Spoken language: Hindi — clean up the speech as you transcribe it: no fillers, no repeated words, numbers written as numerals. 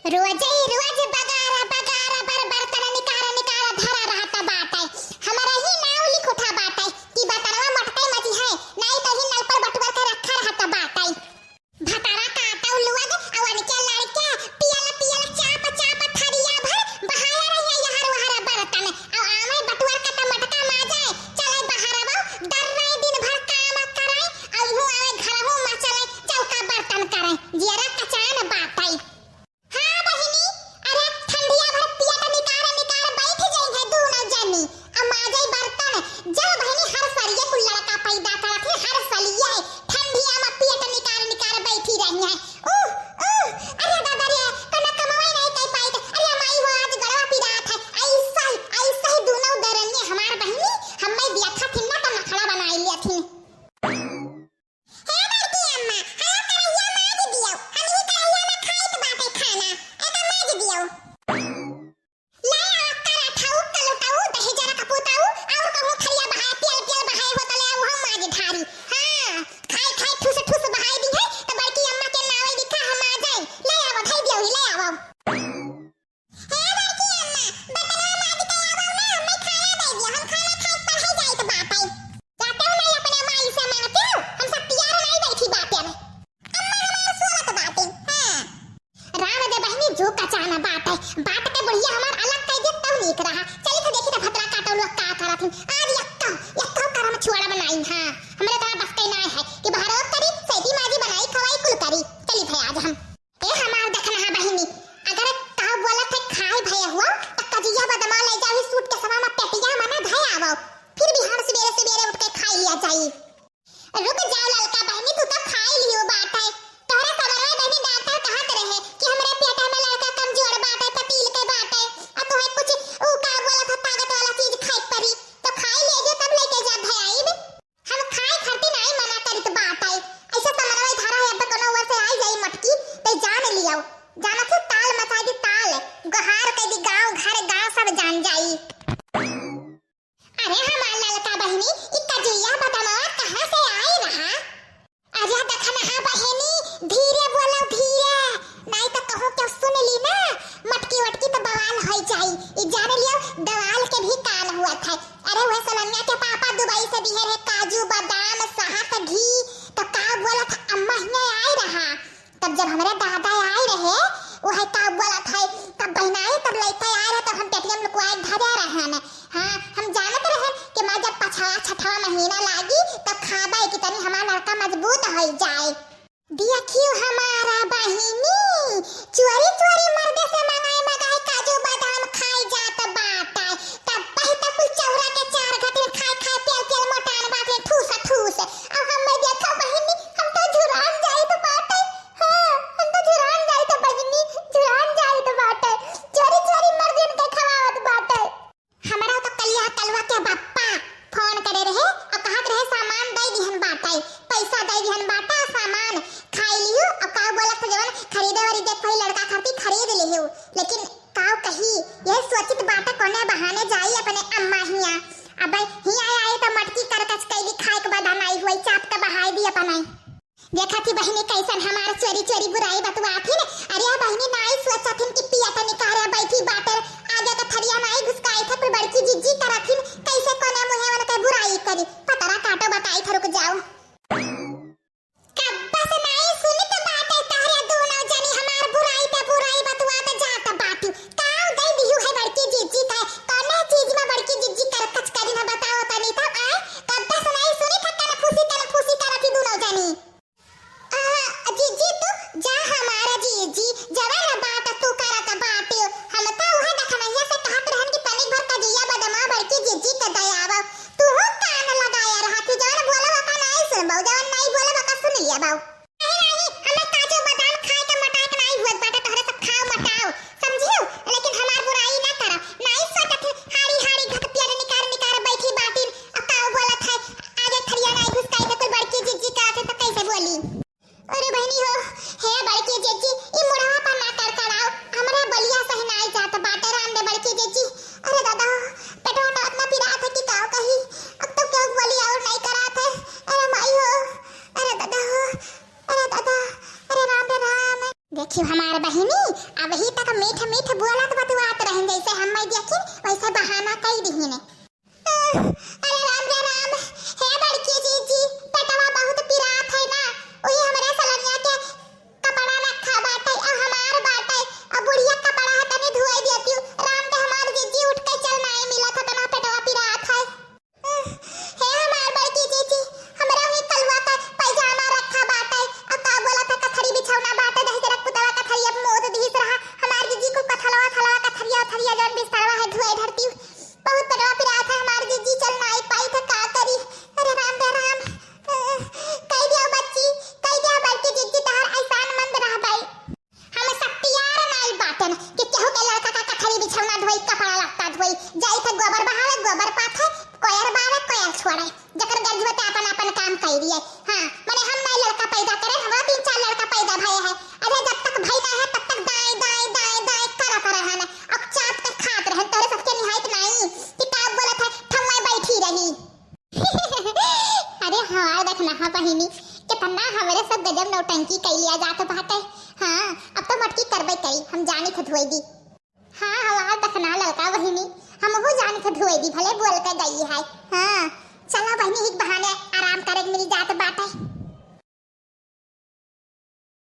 रोज ही रोज बगारा बगारा बर बर्तन निकारा निकारा धरा रहता बाटे। हमारा ही नाव लिख उठा बाटे कि बर्तनवा मटके मजी है नहीं तो ही नल पर बटुआ के रखा रहता बाटे। भतारा काटा उलुआ दे अवन के लड़के पियला पियला चाप चाप थरिया भर बहाया रहे यहर वहर बर्तन और आवे बटुआ का त मटका मा जाए चले बहारवा डर रहे दिन भर काम करे और यूं आवे घरहु मा चले चौका बर्तन करे जरा कचान बाटे। बात के बढ़िया हमार अलग कह दे तब नीक रहा। चली तो देखी तो भतरा काटो लोग का करत आज यक्का यक्का करम छुआड़ा बनाई। हां हमरे तरह बस कहीं ना है कि भारत करी सैदी माजी बनाई खवाई कुल करी। चली भाई आज हम ए हमार देखना है बहिनी अगर का बोला थे खाए भया हुआ त कजिया बदमा ले जावी सूट के सवा में पेटिया मना धय आवो फिर बिहार सवेरे सवेरे उठ के खा लिया जाई। रुक जाओ ललका बहिनी तू तो खा लियो बात है तोहरा खबर है बहिनी डॉक्टर कहत रहे कि हमरे पेट में लड़का कमजोर बात है पतील के बात है अब तो है कुछ ऊ का बोला था ताकत वाला चीज खाई परी तो खाई ले जो तब लेके जा भई हम खाए खाती नहीं मना करी तो बात है ऐसा समरवे धारा है अब कोनो वर से आई जाई मटकी ते जान लियो जाना थे ताल मचा दी ताल गहार कह दी गांव घर गांव सब जान जाई। अरे हमार ललका बहिनी इतना जुइया बदमावा कहां से आई रहा अरे देखना है बहिनी धीरे बोलो धीरे नहीं तो कहो क्या सुन ली ना मटकी वटकी तो बवाल हो जाई। ई जान लियो दवाल के भी कान हुआ था। अरे वह सलनिया के पापा दुबई से दिए रहे काजू बादाम शहद घी तो का बोला था अम्मा ही आई रहा तब जब हमारे दादा आए रहे वो है का बोला था तब बहनाई तब लेते आए रहे तो हम पेटीएम लुकवाए धरे रहे न। हां हम जानत रहे कि मां जब पछवा छठवा महीना लागी तो खाबा कि तनी हमारा लड़का मजबूत हो जाए। देखियो हमारा बहिनी चोरी चोरी मर्दे से मंगाए काजू बादाम खाई जात बाटा तब पही तब कुल चौरा के चार घटिन खाए खाए पेल पेल मोटान बाटे ठूस ठूस अब हम देखा बहिनी हम तो झुरान जाई तो बाटे। हां हम तो झुरान जाई तो बहिनी झुरान जाई तो बाटे चोरी चोरी मर्दे के खवावत बाटे। हमरा तो कलिया तलवा के बाप्पा फोन करे रहे और कहत रहे सामान दे दिहन बाटे पैसा दे दिहन बाटा सामान खाई लियो और का बोला तो जवन खरीदे वाली देख कोई लड़का खाती खरीद लियो लेकिन काव कही यह सोचित बाटा कोने बहाने जाई अपने अम्मा हिया अब हिया आए तो मटकी करकच कैली खाए के बाद आई हुई चाप के बहाई दी अपनाई। देखा थी बहिनी कैसन हमार चोरी चोरी बुराई बतवाथिन। अरे बहिनी नाई सोचथिन कि पिया त निकारे बैठी बाटे आगे का थरिया नाई घुसकाई थे पर बड़की जिज्जी करथिन कैसे कोने मुहे वन के बुराई करी पतरा काटो बताई थ रुक जाओ कब्बा से नाई सुनी तो बात है तारे दोनों जनी हमार बुराई पे बुराई बतवा त जात बाटू काव दे दियो है बड़की जिज्जी बहिनी अब ही तक मीठ मीठ बोलत बतवात रहन जैसे हम मैं देखिन वैसे बहाना कई दिहिने। अरे राम रे राम, हे बड़की जीजी पेटवा बहुत पिरात है ना, ओही हमरे सलनिया के कपड़ा रखा बाटे और हमार बाटे और बुढ़िया कपड़ा है तने धुआई देती हूं। राम दे हमार जीजी उठ के चल नहीं मिला था तना पेटवा पिरात है। हे हमार बड़की जीजी हमरा ही कलवा का पैजामा रखा बाटे और का बोला था कथरी बिछौना बाटे दही तेरा कुतवा कथरी अब मोद दीस रहा हमार जीजी को कथलवा थलवा कथरिया थरिया जन बिस्तरवा है धुआई धरती हूं। बहुत पेटवा पिरात है हमार जीजी चल नहीं पाई था का करी। अरे राम रे राम, कह दिया बच्ची कह दिया बड़की जीजी तहार ऐसान मंद रह भाई। हम सत्यार नहीं बाटन कि केहू के लड़का का कथरी बिछौना धोई कपड़ा लगता धोई जाई था गोबर बहावे गोबर पाथे कोयर बावे कोयर छोड़े जकर गजवते अपन अपन काम कइरिए। हां माने हम नहीं लड़का पैदा करे, हमरा 3-4 लड़का पैदा भए है। अरे जब तक भई ना है तब तक दाई दाई दाई दाई करत रहना अब चाट के खात रहन तोरे सबके निहायत नहीं कि का बोलत है ठम्मा बैठी रही। अरे हां देखना हां बहिनी कितना हमरे सब गजब नौटंकी कइलिया जात बाटे। हां अब तो मटकी करबे करी हम जानी खुद होई दी। हां हवा देखना लड़का बहिनी हमहु जानी खुद होई दी भले बोल के गई है। हां चला बहिनी एक बहाने आराम करे मिल जात बाटे।